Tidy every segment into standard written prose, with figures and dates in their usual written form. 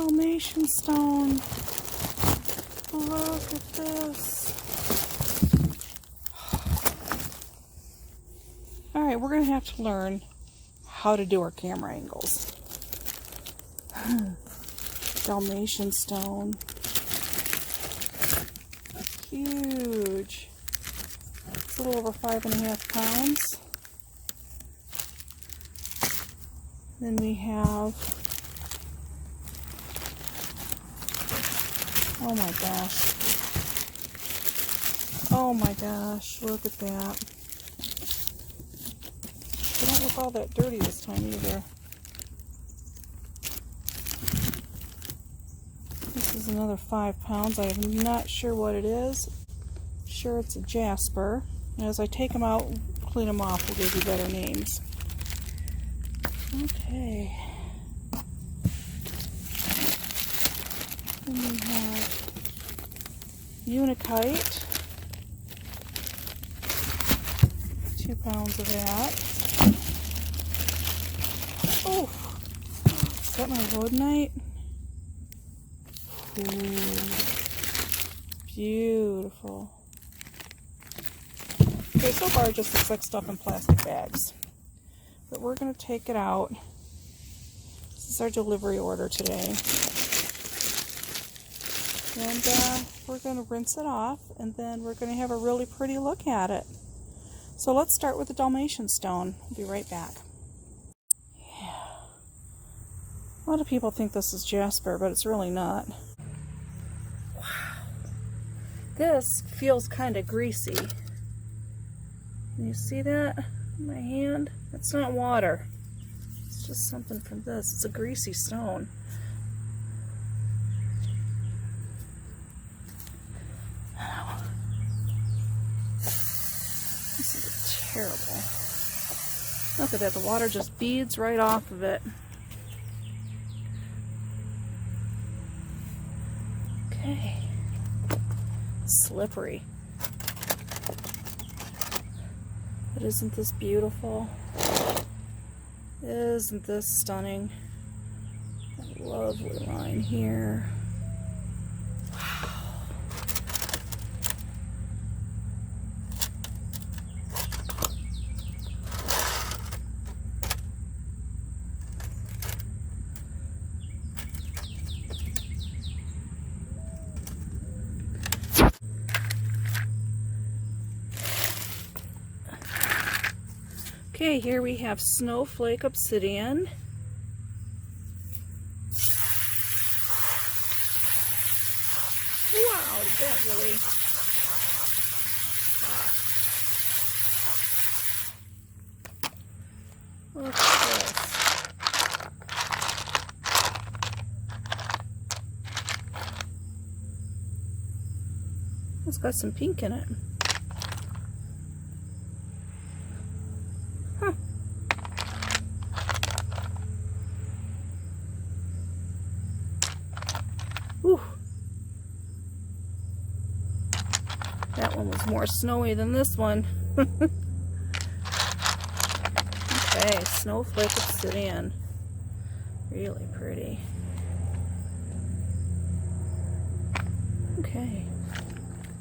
Dalmatian stone. Look at this. Alright, we're going to have to learn how to do our camera angles. Dalmatian stone. Huge. It's a little over 5.5 pounds. Then we have, oh my gosh. Oh my gosh, look at that. They don't look all that dirty this time either. This is another 5 pounds. I'm not sure what it is. I'm sure it's a jasper. And as I take them out, clean them off, we'll give you better names. Okay. Then we have unikite. 2 pounds of that. Oh! Is that my rhodonite? Ooh. Beautiful. Okay, so far it just looks like stuff in plastic bags. But we're going to take it out. This is our delivery order today. And we're going to rinse it off, and then we're going to have a really pretty look at it. So let's start with the Dalmatian stone. We'll be right back. Yeah. A lot of people think this is jasper, but it's really not. Wow. This feels kind of greasy. Can you see that in my hand? It's not water. It's just something from this. It's a greasy stone. This is terrible. Look at that. The water just beads right off of it. Okay. Slippery. But isn't this beautiful? Isn't this stunning? That lovely line here. Wow. Okay, here we have snowflake obsidian. Wow, is that really... Look at this. It's got some pink in it. Whew. That one was more snowy than this one. Okay, snowflake obsidian. Really pretty. Okay,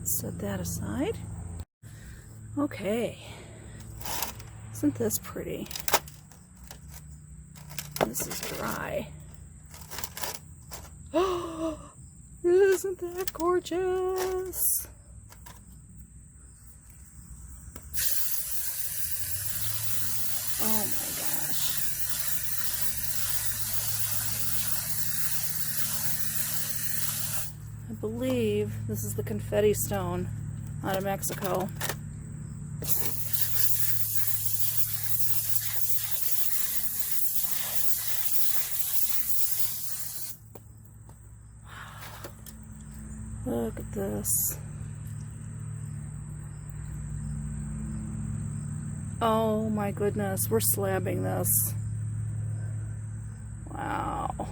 set that aside. Okay, isn't this pretty? This is dry. Oh, isn't that gorgeous? Oh my gosh. I believe this is the confetti stone out of Mexico. Look at this. Oh my goodness, we're slabbing this. Wow.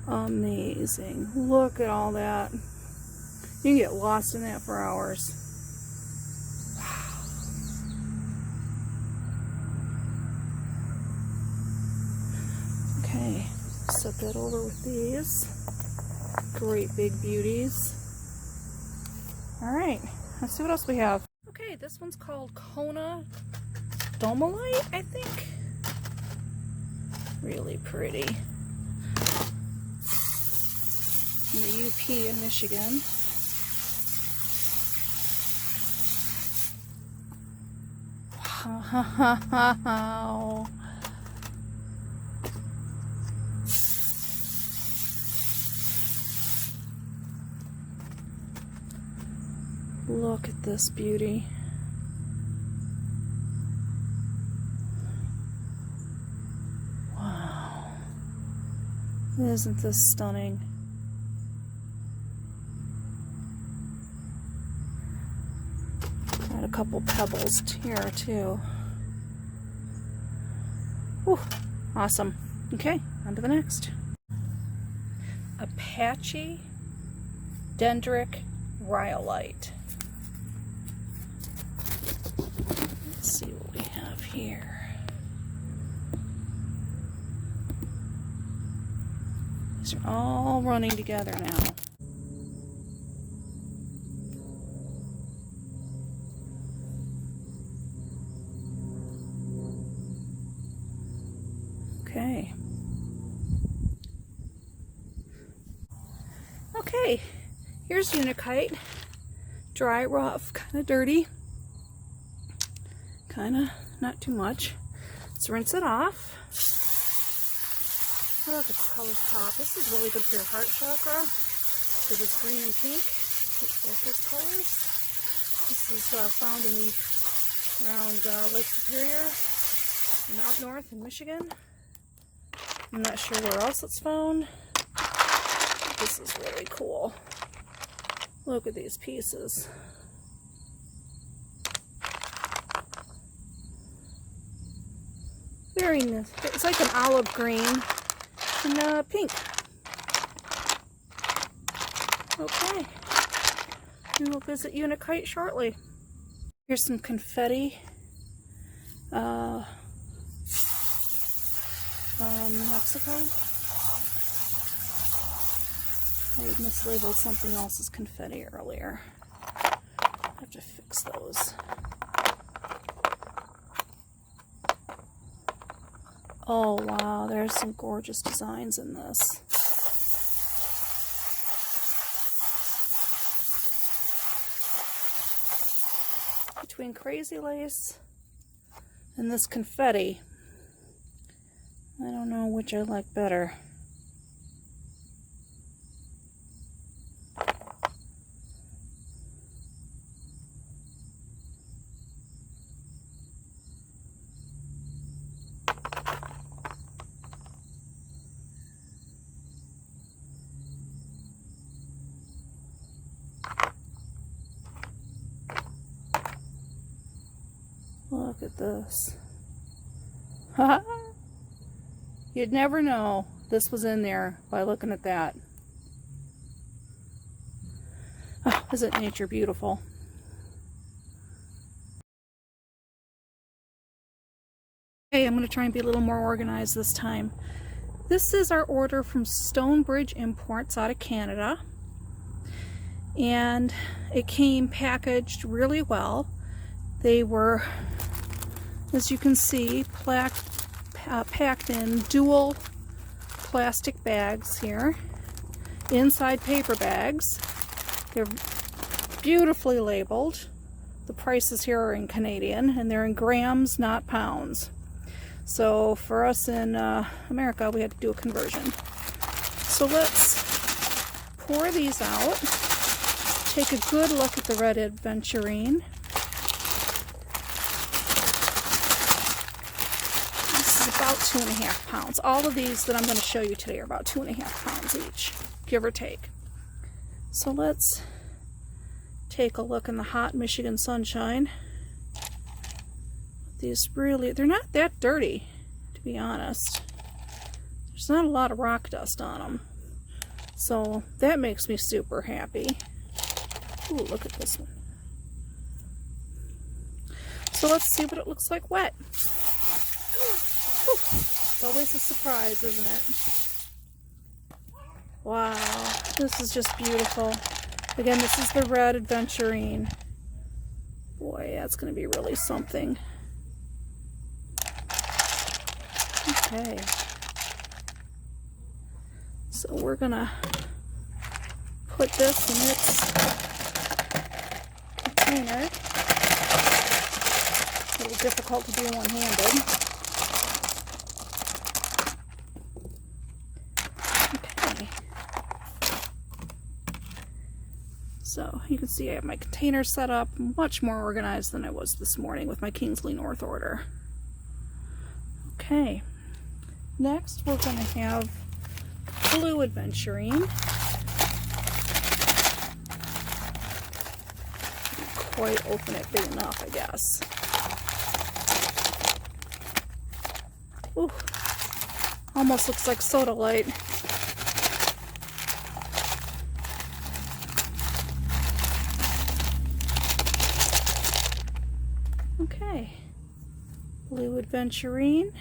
Amazing. Look at all that. You can get lost in that for hours. Wow. Okay, Set that over with these. Great big beauties. Alright, let's see what else we have. Okay, this one's called Kona Domalite, I think. Really pretty. In the UP in Michigan. Wow. Look at this beauty. Wow. Isn't this stunning? Got a couple pebbles here too. Whew, awesome. Okay, on to the next. Apache Dendritic Rhyolite. Let's see what we have here. These are all running together now. Okay. Okay, here's Unikite. Dry, rough, kind of dirty. Kind of, not too much. Let's rinse it off. Look at the colors pop. This is really good for your heart chakra because it's green and pink. Keep both those colors. This is found in around Lake Superior and up north in Michigan. I'm not sure where else it's found. This is really cool. Look at these pieces. Very nice. It's like an olive green and pink. Okay. We will visit Unikite shortly. Here's some confetti. Mexico. I had mislabeled something else as confetti earlier. I have to fix those. Oh wow, there's some gorgeous designs in this. Between crazy lace and this confetti, I don't know which I like better. Look at this. You'd never know this was in there by looking at that. Oh, isn't nature beautiful? Okay, I'm going to try and be a little more organized this time. This is our order from Stonebridge Imports out of Canada. And it came packaged really well. They were, as you can see, packed in dual plastic bags here, inside paper bags. They're beautifully labeled. The prices here are in Canadian, and they're in grams, not pounds. So for us in America, we had to do a conversion. So let's pour these out. Take a good look at the red aventurine. About 2.5 pounds. All of these that I'm going to show you today are about 2.5 pounds each, give or take. So let's take a look in the hot Michigan sunshine. These really, they're not that dirty, to be honest. There's not a lot of rock dust on them. So that makes me super happy. Ooh, look at this one. So let's see what it looks like wet. It's always a surprise, isn't it? Wow, this is just beautiful. Again, this is the red aventurine. Boy, that's going to be really something. Okay. So we're going to put this in its container. A little difficult to do one-handed. Okay. So you can see I have my container set up much more organized than I was this morning with my Kingsley North order. Okay. Next we're going to have blue aventurine. Didn't quite open it big enough, I guess. Ooh, almost looks like soda light. Okay, blue aventurine.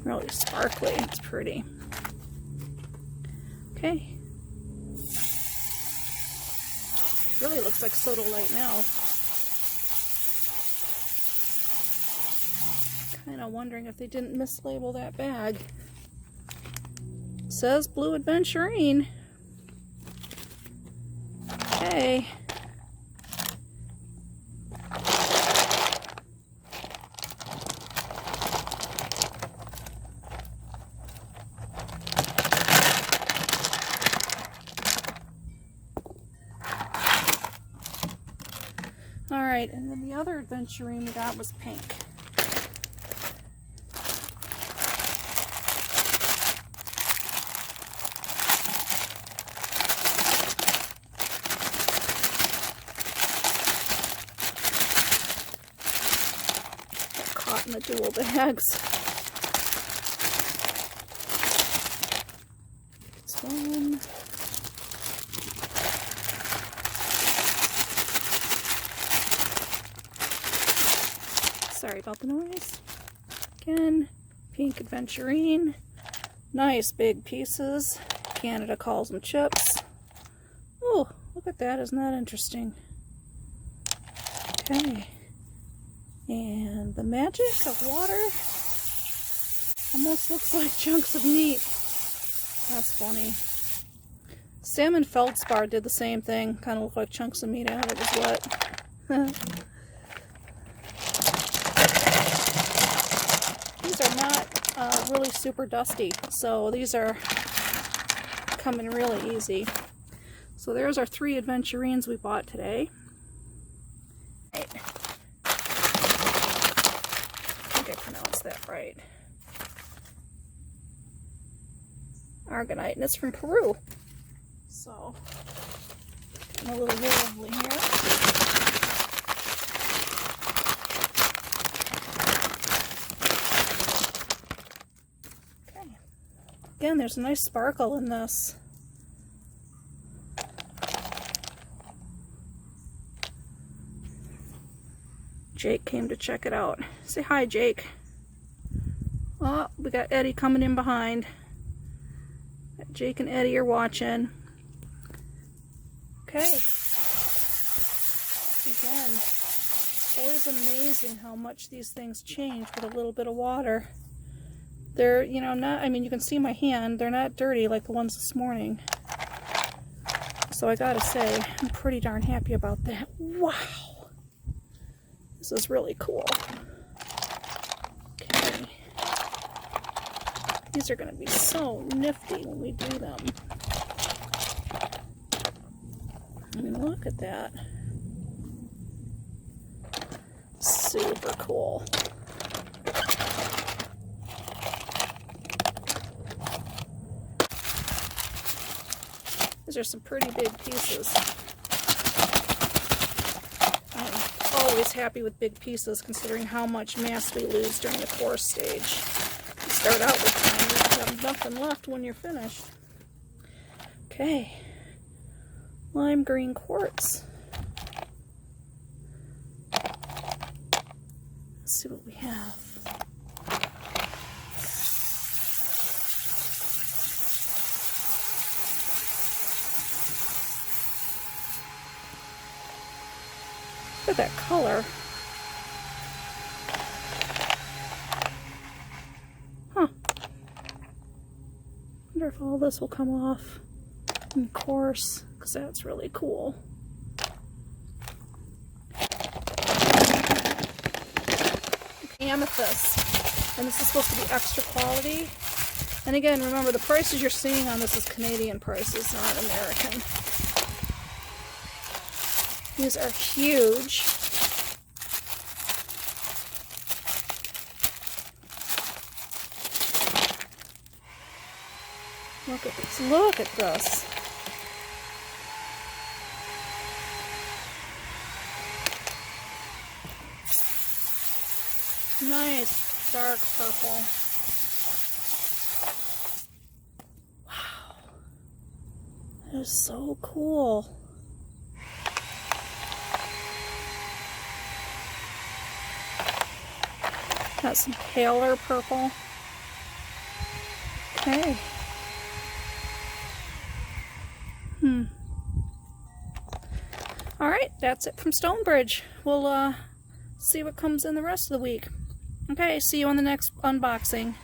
Really sparkly, it's pretty. Okay. Really looks like soda light now. Kind of wondering if they didn't mislabel that bag. It says blue aventurine. Okay. Alright, and then the other aventurine we got was pink. Got caught in the dual bags. This one. Sorry about the noise. Again, pink aventurine. Nice big pieces. Canada calls them chips. Oh, look at that. Isn't that interesting? Okay. And the magic of water almost looks like chunks of meat. That's funny. Salmon feldspar did the same thing. Kind of looked like chunks of meat out of his wet. These are not really super dusty, so these are coming really easy. So there's our 3 aventurines we bought today. Right. I think I pronounced that right. Argonite, and it's from Peru. So, a little lovely here. Again, there's a nice sparkle in this. Jake came to check it out. Say hi, Jake. Oh, we got Eddie coming in behind. Jake and Eddie are watching. Okay. Again, always amazing how much these things change with a little bit of water. They're, you know, not, I mean, you can see my hand, they're not dirty like the ones this morning. So I gotta say, I'm pretty darn happy about that. Wow! This is really cool. Okay. These are gonna be so nifty when we do them. I mean, look at that. Super cool. These are some pretty big pieces. I'm always happy with big pieces considering how much mass we lose during the course stage. You start out with tiny, you have nothing left when you're finished. Okay. Lime green quartz. Let's see what we have. at that color. Huh. Wonder if all this will come off in course, because that's really cool. Amethyst, and this is supposed to be extra quality. And again, remember, the prices you're seeing on this is Canadian prices, not American. These are huge. Look at this. Look at this. Nice dark purple. Wow. That is so cool. Got some paler purple. Okay. Alright, that's it from Stonebridge. We'll see what comes in the rest of the week. Okay, see you on the next unboxing.